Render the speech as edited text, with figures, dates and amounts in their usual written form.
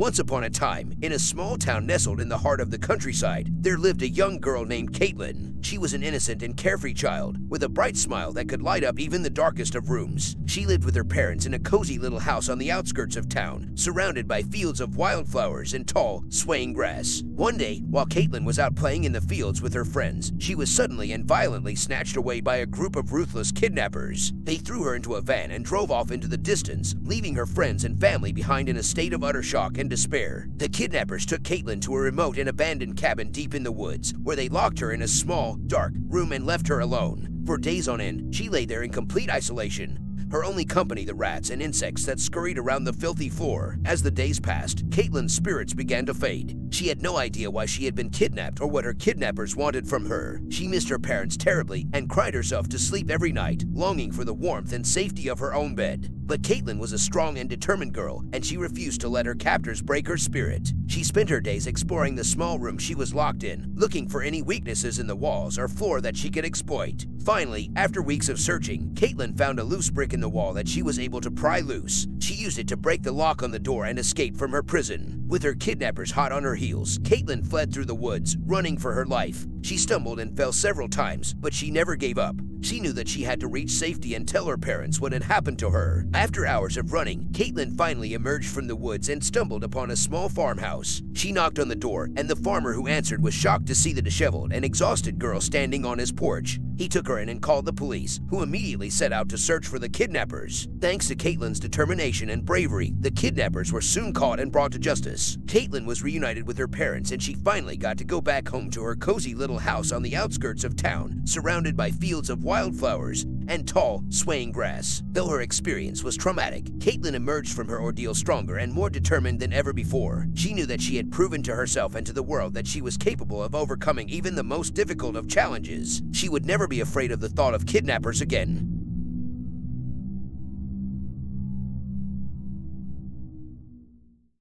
Once upon a time, in a small town nestled in the heart of the countryside, there lived a young girl named Caitlin. She was an innocent and carefree child, with a bright smile that could light up even the darkest of rooms. She lived with her parents in a cozy little house on the outskirts of town, surrounded by fields of wildflowers and tall, swaying grass. One day, while Caitlin was out playing in the fields with her friends, she was suddenly and violently snatched away by a group of ruthless kidnappers. They threw her into a van and drove off into the distance, leaving her friends and family behind in a state of utter shock and despair. The kidnappers took Caitlin to a remote and abandoned cabin deep in the woods, where they locked her in a small, dark room and left her alone. For days on end, she lay there in complete isolation, her only company the rats and insects that scurried around the filthy floor. As the days passed, Caitlin's spirits began to fade. She had no idea why she had been kidnapped or what her kidnappers wanted from her. She missed her parents terribly and cried herself to sleep every night, longing for the warmth and safety of her own bed. But Caitlin was a strong and determined girl, and she refused to let her captors break her spirit. She spent her days exploring the small room she was locked in, looking for any weaknesses in the walls or floor that she could exploit. Finally, after weeks of searching, Caitlin found a loose brick in the wall that she was able to pry loose. She used it to break the lock on the door and escape from her prison. With her kidnappers hot on her heels, Caitlin fled through the woods, running for her life. She stumbled and fell several times, but she never gave up. She knew that she had to reach safety and tell her parents what had happened to her. After hours of running, Caitlin finally emerged from the woods and stumbled upon a small farmhouse. She knocked on the door, and the farmer who answered was shocked to see the disheveled and exhausted girl standing on his porch. He took her in and called the police, who immediately set out to search for the kidnappers. Thanks to Caitlin's determination and bravery, the kidnappers were soon caught and brought to justice. Caitlin was reunited with her parents, and she finally got to go back home to her cozy little house on the outskirts of town, surrounded by fields of wildflowers and tall, swaying grass. Though her experience was traumatic, Caitlin emerged from her ordeal stronger and more determined than ever before. She knew that she had proven to herself and to the world that she was capable of overcoming even the most difficult of challenges. She would never be afraid of the thought of kidnappers again.